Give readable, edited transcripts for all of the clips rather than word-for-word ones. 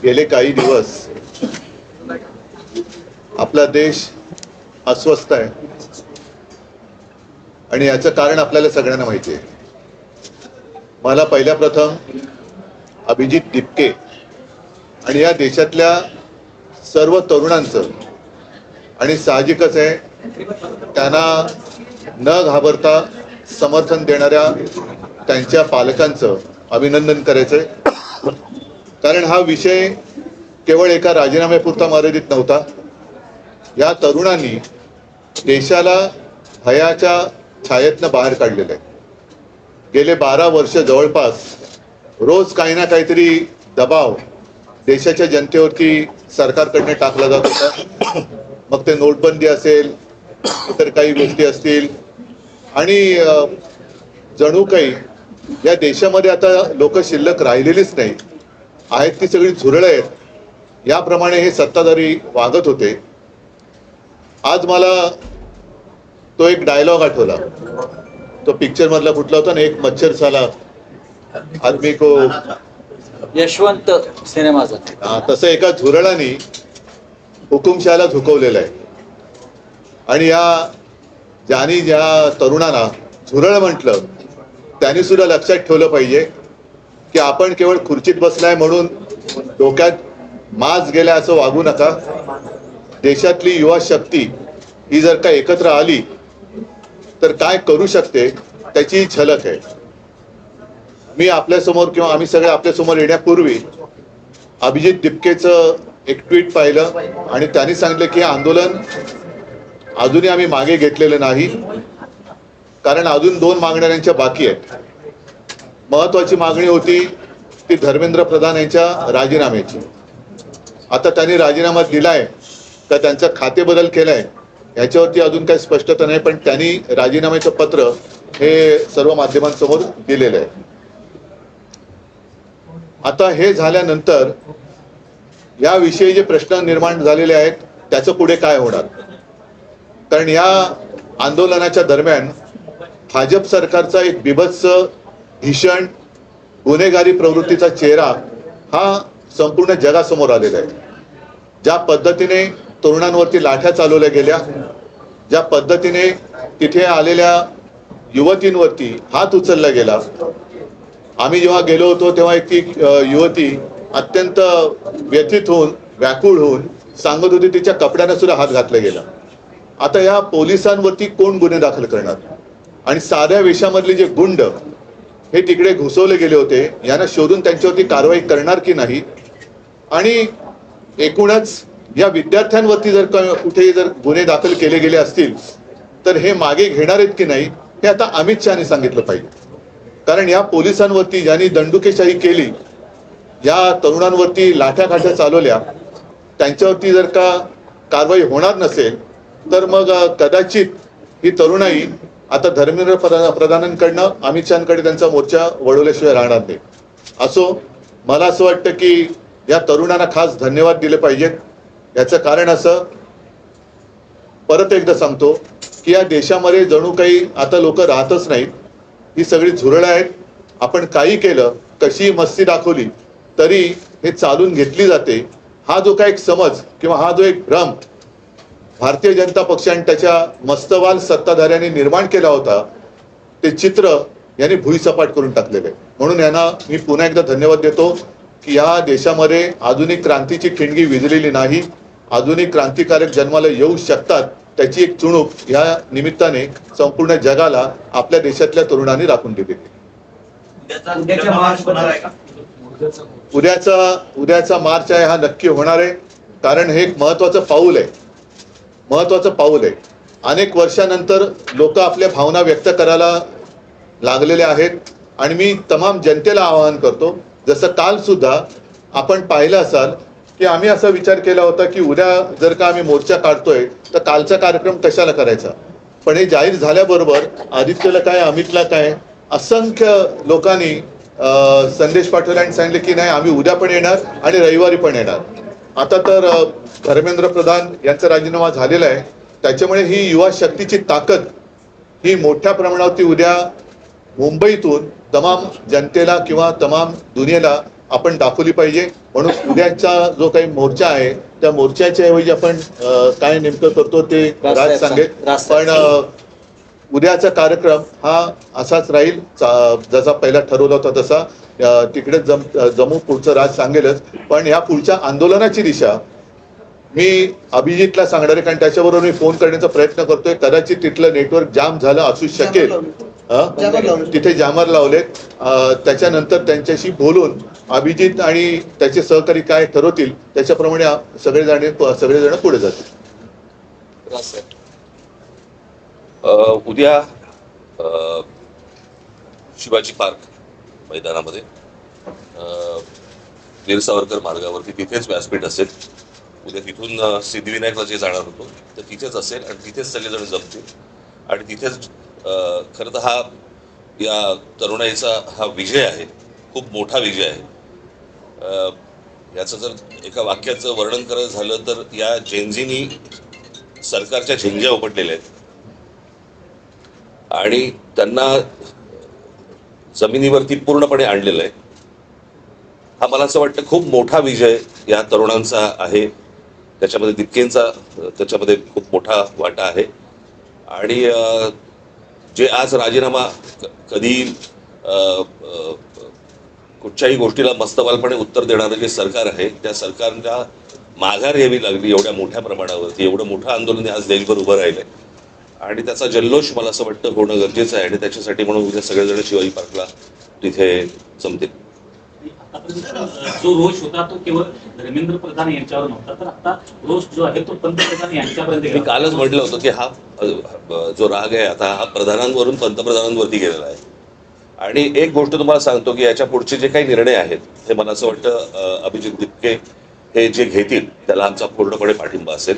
गेले काही दिवस आपला देश अस्वस्थ आहे आणि याचं कारण आपल्याला सगळ्यांना माहिती आहे. मला पहिल्या प्रथम अभिजित दिपके आणि या देशातल्या सर्व तरुणांचं आणि साहजिकच आहे त्यांना न घाबरता समर्थन देणाऱ्या त्यांच्या पालकांचं अभिनंदन करायचंय. कारण हा विषय केवळ एका राजीनाम्यापुरता मर्यादित नव्हता. या तरुणांनी देशाला भयाच्या छायेतनं बाहेर काढलेलं आहे. गेले 12 वर्ष जवळपास रोज काही ना काहीतरी दबाव देशाच्या जनतेवरती सरकारकडनं टाकला जात होता. मग ते नोटबंदी असेल, इतर काही गोष्टी असतील आणि जणू काही या देशामध्ये आता लोक शिल्लक राहिलेलीच नाही आहेत, ती सगळी झुरळ आहेत, याप्रमाणे हे सत्ताधारी वागत होते. आज मला तो एक डायलॉग आठवला, तो पिक्चर मधला कुठला होता ना, एक मच्छर साला आदमी को, यशवंत सिनेमाचा. तसं एका झुरळाने हुकुमशहाला झुकवलेलं आहे. आणि ज्या तरुणांना झुरळ म्हटलं त्यांनी सुद्धा लक्षात ठेवलं पाहिजे की आपण केवळ खुर्चीत बसलाय म्हणून डोक्यात माज गेला असं वागू नका. देशातली युवा शक्ती ही जर का एकत्र आली तर काय करू शकते त्याची झलक आहे. मी आपल्यासमोर किंवा आम्ही सगळे आपल्यासमोर येण्यापूर्वी अभिजित दिपकेचं एक ट्विट पाहिलं आणि त्यांनी सांगितलं की आंदोलन अजूनही आम्ही मागे घेतलेलं नाही, कारण अजून 2 मागण्या त्यांच्या बाकी आहेत. महत्वाची मागणी होती ती धर्मेंद्र प्रधान यांच्या राजीनाम्याची. आता त्यांनी राजीनामा दिलाय का त्यांचा खाते बदल केलाय याच्यावरती अजून काही स्पष्टता नाही, पण त्यांनी राजीनाम्याचं पत्र हे सर्व माध्यमांसमोर दिलेलं आहे. आता हे झाल्यानंतर याविषयी जे प्रश्न निर्माण झालेले आहेत त्याचं पुढे काय होणार. कारण या आंदोलनाच्या दरम्यान भाजप सरकारचा एक बिभत्स भीषण गुन्हेगारी प्रवृत्तीचा चेहरा हा संपूर्ण जगासमोर आलेला आहे. ज्या पद्धतीने तरुणांवरती लाठ्या चालवल्या गेल्या, ज्या पद्धतीने तिथे आलेल्या युवतींवरती हात उचलला गेला. आम्ही जेव्हा गेलो होतो तेव्हा एक ती युवती अत्यंत व्यथित होऊन व्याकुळ होऊन सांगत होती तिच्या कपड्यांना सुद्धा हात घातला गेला. आता या पोलिसांवरती कोण गुन्हे दाखल करणार. आणि साध्या वेशामधले जे गुंड हे तिकडे घुसवले गेले होते, यांना शोधून त्यांच्यावरती कारवाई करणार की नाही. आणि एकूणच या विद्यार्थ्यांवरती जर कुठे जर गुन्हे दाखल केले गेले असतील तर हे मागे घेणार आहेत की नाही हे आता अमित शहानी सांगितलं पाहिजे. कारण या पोलिसांवरती ज्यांनी दंडुकेशाही केली, या तरुणांवरती लाठ्याकाठ्या चालवल्या, त्यांच्यावरती जर का कारवाई होणार नसेल तर मग कदाचित ही तरुणाई आता धर्मेंद्र प्रधानांकडनं अमित शहाकडे त्यांचा मोर्चा वळवल्याशिवाय राहणार नाही. असो, मला असं वाटतं की या तरुणांना खास धन्यवाद दिले पाहिजेत. याचं कारण असं, परत एकदा सांगतो की या देशामध्ये जणू काही आता लोक राहतच नाहीत, ही सगळी झुरळ आहेत. आपण काही केलं, कशी मस्ती दाखवली तरी हे चालून घेतली जाते. हा जो काय एक समज किंवा हा जो एक भ्रम भारतीय जनता पक्ष आणि त्याच्या मस्तवाल सत्ताधाऱ्यांनी निर्माण केला होता, ते चित्र यांनी भुईसपाट करून टाकलेले. म्हणून यांना मी पुन्हा एकदा धन्यवाद देतो की या देशामध्ये आधुनिक क्रांतीची ठिणगी विझलेली नाही. आधुनिक क्रांतिकारक जन्माला येऊ शकतात, त्याची एक चुणूक या निमित्ताने संपूर्ण जगाला आपल्या देशातल्या तरुणांनी राखून दिली. उद्याचा मार्च आहे हा नक्की होणार आहे. कारण हे एक महत्वाचं पाऊल आहे. अनेक वर्षानंतर लोक आपल्या भावना व्यक्त करायला लागलेले आहेत. आणि मी तमाम जनतेला आवाहन करतो, जसं काल सुद्धा आपण पाहिलं असाल की आम्ही असा विचार केला होता की उद्या जर का आम्ही मोर्चा काढतोय तर कालचा कार्यक्रम कशाला करायचा. पण हे जाहीर झाल्याबरोबर आदित्यला काय, अमितला काय, असंख्य लोकांनी संदेश पाठवला आणि सांगितले की नाही, आम्ही उद्या पण येणार आणि रविवारी पण येणार. आता तर धर्मेंद्र प्रधान यांचा राजीनामा झालेला आहे, त्याच्यामुळे ही युवा शक्तीची ताकद ही मोठ्या प्रमाणावरती उद्या मुंबईतून तमाम जनतेला किंवा तमाम दुनियेला आपण दाखवली पाहिजे. म्हणून उद्याचा जो काही मोर्चा आहे त्या मोर्चाच्या ऐवजी आपण काय नेमकं करतो ते राज सांगेल. पण उद्याचा कार्यक्रम हा असाच राहील जसा पहिला ठरवला होता तसा. तिकडे जमू, पुढचं राज सांगेलच. पण या पुढच्या आंदोलनाची दिशा मी अभिजितला सांगणार आहे, कारण त्याच्याबरोबर मी फोन करण्याचा प्रयत्न करतोय. कदाचित तिथलं नेटवर्क जाम झालं असू शकेल, तिथे जामर लावलेत. त्याच्यानंतर त्यांच्याशी बोलून अभिजित आणि त्याचे सहकारी काय ठरवतील त्याच्याप्रमाणे सगळेजण पुढे जातील. उद्या शिवाजी पार्क मैदानामध्ये वीर सावरकर मार्गावरती तिथेच व्यासपीठ असेल. उद्या तिथून सिद्धिविनायकला जे जाणार होतो तर तिथेच असेल आणि तिथेच सगळेजण जमतील. आणि तिथेच खरं तर हा या तरुणाईचा हा विजय आहे, खूप मोठा विजय आहे. याचं जर एका वाक्याचं वर्णन करायचं झालं तर या जेनझीनी सरकारच्या झिंग्या उपटलेल्या आहेत आणि त्यांना जमिनीवरती पूर्णपणे आणलेलं आहे. हा मला असं वाटतं खूप मोठा विजय या तरुणांचा आहे. त्याच्यामध्ये दिपकेंचा त्याच्यामध्ये खूप मोठा वाटा आहे. आणि जे आज राजीनामा कधी कुठच्याही गोष्टीला मस्तवालपणे उत्तर देणारं जे सरकार आहे त्या सरकारला माघार घ्यावी लागली एवढ्या मोठ्या प्रमाणावरती. एवढं मोठं आंदोलन आज देशभर उभं राहिलंय आणि त्याचा जल्लोष मला असं वाटतं होणं गरजेचं आहे. आणि त्याच्यासाठी म्हणून उद्या सगळेजण शिवाजी पार्कला तिथे जमतील. जो रोष होता तो केवळ धर्मेंद्र प्रधान यांच्यावर नव्हता, तर आता रोष जो आहे तो पंतप्रधान यांच्यापर्यंत. मी कालच म्हटलं होतं की हा जो राग आहे आता हा प्रधानांवरून पंतप्रधानांवरती गेलेला आहे. आणि एक गोष्ट तुम्हाला सांगतो की याच्या पुढचे जे काही निर्णय आहेत हे मला असं वाटतं अभिजित दिपके हे जे घेतील त्याला आमचा पूर्णपणे पाठिंबा असेल.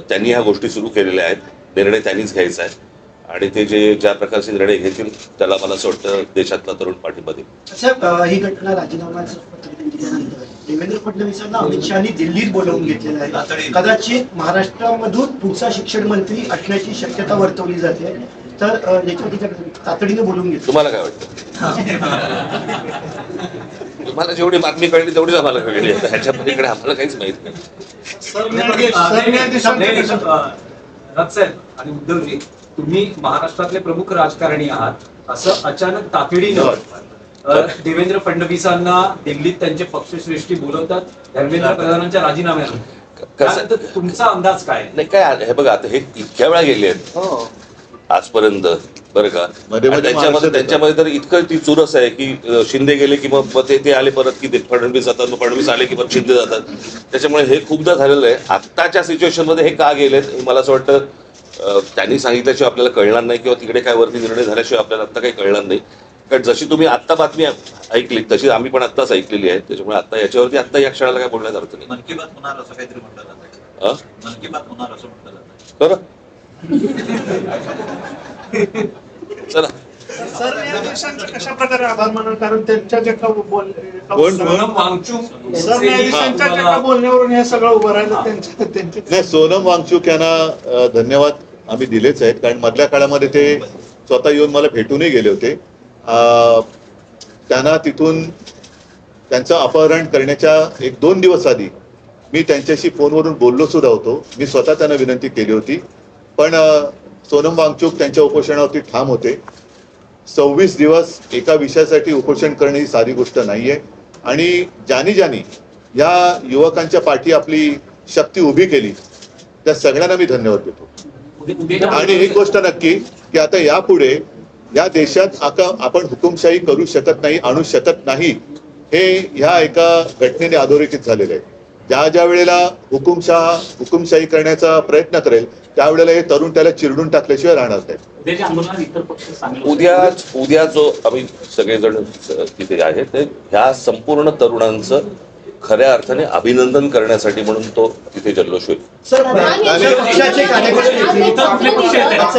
त्यांनी ह्या गोष्टी सुरू केलेल्या आहेत, निर्णय त्यांनीच घ्यायचा आहे आणि ते जे ज्या प्रकारचे निर्णय घेतील त्याला मला असं वाटतं देशातला तरुण पाठिंबा देईल. साहेब, ही घटना राजीनामाचं पत्र दिल्यानंतर देवेंद्र फडणवीसांना अमित शहानी दिल्लीत बोलावून घेतलेलं आहे. कदाचित महाराष्ट्रामधून पुढचा शिक्षण मंत्री असण्याची शक्यता वर्तवली जाते. तर याच्यावर तातडीने बोलून घेतलं. तुम्हाला काय वाटतं? तुम्हाला जेवढी बातमी कळली तेवढीच आम्हाला कळली. ह्याच्या पलीकडे आम्हाला काहीच माहित नाही. साहेब आणि उद्धवजी, तुम्ही महाराष्ट्रातले प्रमुख राजकारणी आहात. असं अचानक तातडीनं देवेंद्र फडणवीसांना दिल्लीत त्यांचे पक्षश्रेष्ठी बोलवतात धर्मेंद्र प्रधानांच्या राजीनाम्यानंतर तुमचा अंदाज काय? नाही काय हे बघा, आता हे इतक्या वेळा गेले आहेत आजपर्यंत बरं का. त्यांच्यामध्ये तर इतकं ती चुरस आहे की शिंदे गेले की मग ते आले परत की फडणवीस जातात, मग फडणवीस आले की मग शिंदे जातात. त्याच्यामुळे हे खूपदा झालेलं आहे. आत्ताच्या सिच्युएशन मध्ये हे का गेलेत हे मला असं वाटतं त्यांनी सांगितल्याशिवाय आपल्याला कळणार नाही किंवा तिकडे काय वरती निर्णय झाल्याशिवाय आपल्याला आत्ता काही कळणार नाही. कारण जशी तुम्ही आत्ता बातमी ऐकली तशी आम्ही पण आत्ताच ऐकलेली आहे. त्याच्यामुळे आता याच्यावरती आत्ता या क्षणाला काय बोलण्यात अर्थ नाही. मन की बात होणार असं काहीतरी म्हटलं जातं. मन की बात होणार असं म्हटलं जातं. बरं चला. सर, या देशांचा कशा प्रकारे आभार मानाल? कारण त्यांच्या जे सोनम वांगचुक सर, न्यायाधीशांच्या ज्या बोलण्यावरून हे सगळं उभं राहिलं त्यांचे नाही, सोनम वांगचूक यांना धन्यवाद आम्ही दिलेच आहेत. कारण मधल्या काळामध्ये ते स्वतः येऊन मला भेटूनही गेले होते. त्यांना तिथून त्यांचं अपहरण करण्याच्या 1-2 दिवस आधी मी त्यांच्याशी फोनवरून बोललो सुद्धा होतो. मी स्वतः त्यांना विनंती केली होती. पण सोनम वांगचूक त्यांच्या उपोषणावरती ठाम होते. 26 दिवस एका विषयासाठी उपोषण करणे ही साधी गोष्ट नाहीये. आणि ज्यांनी या युवकांच्या पाठी आपली शक्ती उभी केली त्या सगळ्यांना मी धन्यवाद देतो. आणि एक गोष्ट नक्की की आता यापुढे या देशात आपण हुकुमशाही करू शकत नाही, आणू शकत नाही, हे ह्या एका घटनेने अधोरेखित झालेलं आहे. ज्या वेळेला हुकुमशाही करण्याचा प्रयत्न करेल त्यावेळेला हे तरुण त्याला चिरडून टाकल्याशिवाय राहणार नाही. उद्या जो आम्ही सगळेजण तिथे आहेत ते ह्या संपूर्ण तरुणांचं खऱ्या अर्थाने अभिनंदन करण्यासाठी म्हणून तो तिथे जल्लोष होईल.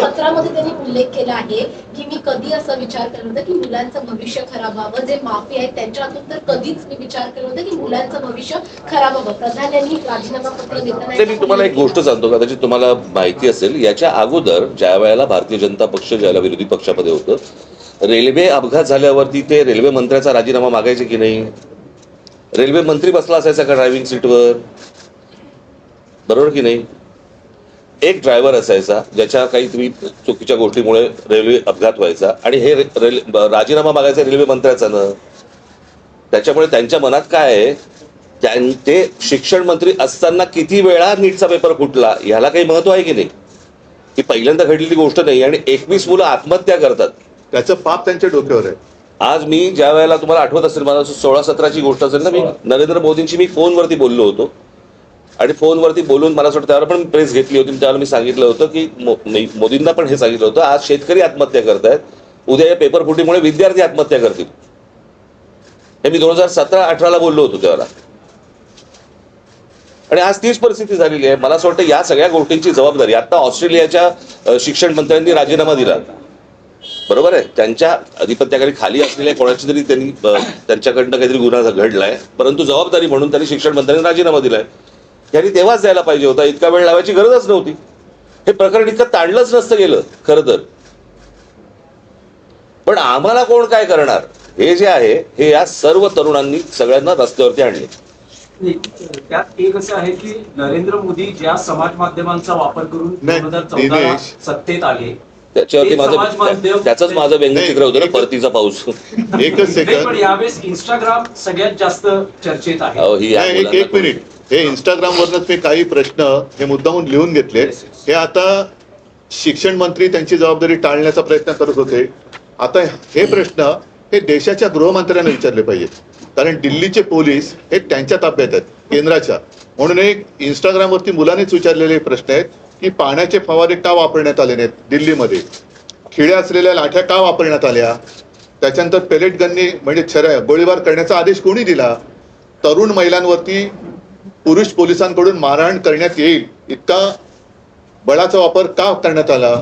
पत्रामध्ये त्यांनी उल्लेख केला आहे की मी कधी असा विचार केला होता की मुलांचं भविष्य खराब व्हावं. जे माफी आहेत त्यांच्या हातून तर कधीच मी विचार केला होता की मुलांचं भविष्य खराब व्हावं. प्रधान यांनी राजीनामा पत्र देताना मी तुम्हाला एक गोष्ट सांगतो का, त्याची तुम्हाला माहिती असेल. याच्या अगोदर ज्या वेळेला भारतीय जनता पक्ष ज्याला विरोधी पक्षामध्ये होतं, रेल्वे अपघात झाल्यावरती ते रेल्वे मंत्र्याचा राजीनामा मागायचे की नाही? रेल्वे मंत्री बसला असायचा का ड्रायव्हिंग सीटवर? बरोबर की नाही? एक ड्रायव्हर असायचा ज्याच्या काहीतरी चुकीच्या गोष्टीमुळे रेल्वे अपघात व्हायचा आणि हे राजीनामा मागायचा रेल्वे मंत्र्याचा ना. त्याच्यामुळे त्यांच्या मनात काय आहे, ते शिक्षण मंत्री असताना किती वेळा नीटचा पेपर फुटला ह्याला काही महत्व आहे की नाही? ही पहिल्यांदा घडलेली गोष्ट नाही आणि 21 मुलं आत्महत्या करतात. त्याचं पाप त्यांच्या डोक्यावर आहे. आज मी ज्या वेळेला तुम्हाला आठवत असेल, मला 16-17ची गोष्ट असेल ना, मी नरेंद्र मोदींची मी फोनवरती बोललो होतो आणि फोनवरती बोलून मला असं वाटतं त्यावर पण प्रेस घेतली होती. त्यावेळेला मी सांगितलं होतं की मोदींना पण हे सांगितलं होतं, आज शेतकरी आत्महत्या करतायत, उद्या या पेपर फुटीमुळे विद्यार्थी आत्महत्या करतील. हे मी 2017-18ला बोललो होतो त्यावेळेला. आणि आज तीच परिस्थिती झालेली आहे. मला असं वाटतं या सगळ्या गोष्टींची जबाबदारी आता ऑस्ट्रेलियाच्या शिक्षण मंत्र्यांनी राजीनामा दिला, बरोबर आहे, त्यांच्या अधिपत्याखाली खाली असलेल्या कोणाची तरी त्यांनी त्यांच्याकडनं काहीतरी गुन्हा घडलाय, परंतु जबाबदारी म्हणून त्यांनी शिक्षण मंत्र्यांनी राजीनामा दिलाय. त्यांनी तेव्हाच द्यायला पाहिजे होता, इतका वेळ लावायची गरजच नव्हती. हे प्रकरण इतकं ताणलंच नसतं गेलं खरं तर. पण आम्हाला कोण काय करणार हे जे आहे हे या सर्व तरुणांनी सगळ्यांना रस्त्यावरती आणले. त्यात एक असं आहे की नरेंद्र मोदी ज्या समाज माध्यमांचा वापर करून नाही, 2014 सत्तेत आले, त्याच्यावरती ते समाज माध्यम- त्याचंच माझं व्यंगचित्र होतं ना, परतीचा पाऊस. एकच नाही, सेकंड. पण यावेळेस इंस्टाग्राम सगळ्यात जास्त चर्चेत आहे. अहो, ही नाही, एक मिनिट. हे इंस्टाग्रामवरनच मी काही प्रश्न हे मुद्दामून लिहून घेतले. हे आता शिक्षण मंत्री त्यांची जबाबदारी टाळण्याचा प्रयत्न करत होते. आता हे प्रश्न हे देशाच्या गृहमंत्र्यांना विचारले पाहिजेत, कारण दिल्लीचे पोलीस हे त्यांच्या ताब्यात आहेत, केंद्राच्या. म्हणून एक इंस्टाग्रामवरती मुलांनीच विचारलेले प्रश्न आहेत की पाण्याचे फवारे का वापरण्यात आले नाहीत दिल्लीमध्ये, खिळ्या असलेल्या लाठ्या का वापरण्यात आल्या, त्याच्यानंतर पेलेट गननी म्हणजे गोळीबार करण्याचा आदेश कोणी दिला, तरुण महिलांवरती पुरुष पोलिसांकडून मारहाण करण्यात येईल इतका बळाचा वापर का करण्यात आला,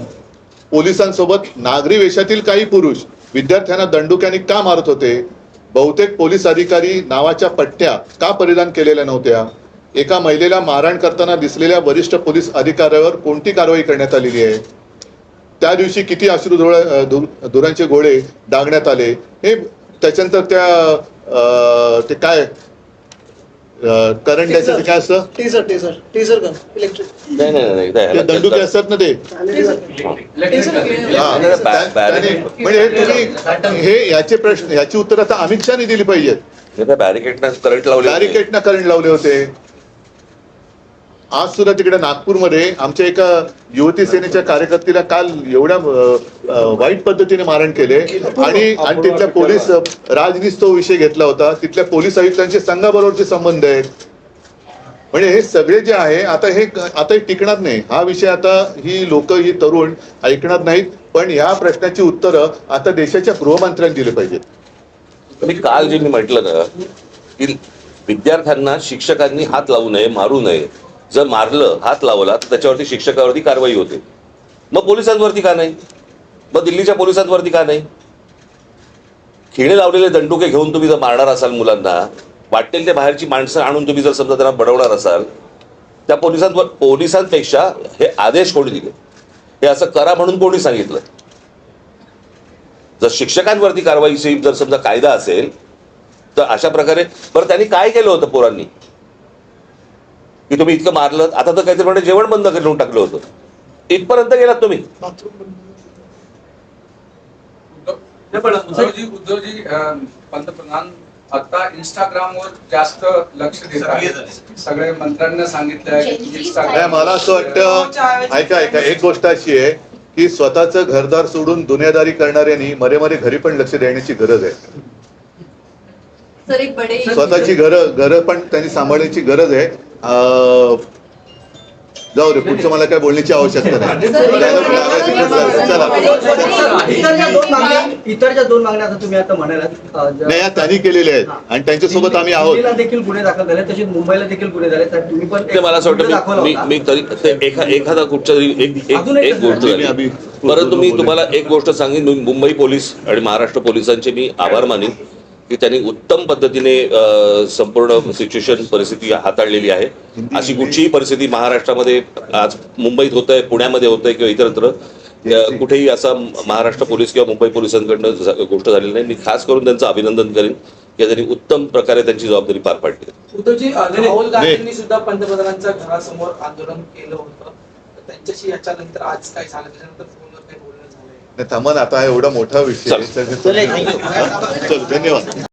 पोलिसांसोबत नागरी वेशातील काही पुरुष विद्यार्थ्यांना दंडुक्याने का मारत होते, बहुतेक पोलीस अधिकारी नावाच्या पट्ट्या का परिधान केलेल्या नव्हत्या, एका महिलेला मारहाण करताना दिसलेल्या वरिष्ठ पोलीस अधिकाऱ्यावर कोणती कारवाई करण्यात आलेली आहे, त्या दिवशी किती धुरांचे गोळे डागण्यात आले, हे त्याच्यानंतर ते काय करंट याचं काय असतं, टीजर गन इलेक्ट्रिक नाही ते दंडुके असतात ना ते. म्हणजे तुम्ही हे याचे प्रश्न याची उत्तर आता अमित शहानी दिली पाहिजेत. बॅरिकेडनं करंट लावले, बॅरिकेडनं करंट लावले होते. आज सुद्धा तिकडे नागपूरमध्ये आमच्या एका युवती सेनेच्या कार्यकर्त्याला काल एवढ्या वाईट पद्धतीने मारहाण केले आणि तिथल्या पोलीस राजनीस तो विषय घेतला होता. तिथल्या पोलीस आयुक्तांचे संघाबरोबरचे संबंध आहेत. म्हणजे हे सगळे जे आहे आता हे टिकणार नाही. हा विषय आता ही लोक ही तरुण ऐकणार नाहीत. पण या प्रश्नाची उत्तरं आता देशाच्या गृहमंत्र्यांनी दिली पाहिजेत. मी काल जे मी म्हटलं ना की विद्यार्थ्यांना शिक्षकांनी हात लावू नये, मारू नये. जर मारलं, हात लावला तर त्याच्यावरती शिक्षकावरती कारवाई होते. मग पोलिसांवरती का नाही? मग दिल्लीच्या पोलिसांवरती का नाही? खिळे लावलेले दंडुके घेऊन तुम्ही जर मारणार असाल मुलांना, वाटेल ते बाहेरची माणसं आणून तुम्ही जर समजा त्यांना बडवणार असाल, त्या पोलिसांपेक्षा हे आदेश कोणी दिले, हे असं करा म्हणून कोणी सांगितलं? जर शिक्षकांवरती कारवाईची जर समजा कायदा असेल तर अशा प्रकारे बरं त्यांनी काय केलं होतं पोरांनी की तुम्ही इतकं मारलं? आता तर काहीतरी म्हणजे जेवण बंद करून टाकलं होतं. इथपर्यंत गेलात तुम्ही. पण उद्धवजी पंतप्रधान आता इंस्टाग्रामवर जास्त लक्ष देत आहेत. सगळे मंत्र्यांना सांगितलंय. मला असं वाटतं, ऐका एक गोष्ट अशी आहे की स्वतःचं घरदार सोडून दुनियादारी करणाऱ्यांनी मरे घरी पण लक्ष देण्याची गरज आहे. स्वतःची घरं पण त्यांनी सांभाळण्याची गरज आहे. जाऊ दे, पुढचं मला काय बोलण्याची आवश्यकता नाही. इतर ज्या दोन मागण्या आता तुम्ही आता म्हणालात नाही, या त्यांनी केलेल्या आहेत आणि त्यांच्यासोबत आम्ही आहोत. दिल्लीला देखील गुन्हे दाखल झाले, तसेच मुंबईला देखील गुन्हे झाले. तर तुम्ही पण ते मला असं वाटतं मी तरी एखादा कुठच्या एक गोष्ट झाली. परंतु मी तुम्हाला एक गोष्ट सांगेन, मुंबई पोलीस आणि महाराष्ट्र पोलिसांचे मी आभार मानेन की त्यांनी उत्तम पद्धतीने संपूर्ण सिच्युएशन परिस्थिती हाताळलेली आहे. अशी कुठचीही परिस्थिती महाराष्ट्रामध्ये आज मुंबईत होत आहे, पुण्यामध्ये होत आहे किंवा इतरत्र कुठेही असा महाराष्ट्र पोलीस किंवा मुंबई पोलिसांकडनं गोष्ट झालेली नाही. मी खास करून त्यांचं अभिनंदन करेन किंवा त्यांनी उत्तम प्रकारे त्यांची जबाबदारी पार पाडली. उद्धवजी राहुल गांधींनी सुद्धा पंतप्रधानांच्या घरासमोर आंदोलन केलं होतं, त्यांच्याशी याच्यानंतर आज काय झालं, त्याच्यानंतर फोनवर काही बोलणं झालंय? थांबा ना, आता एवढा मोठा विषय. चल. चल, धन्यवाद.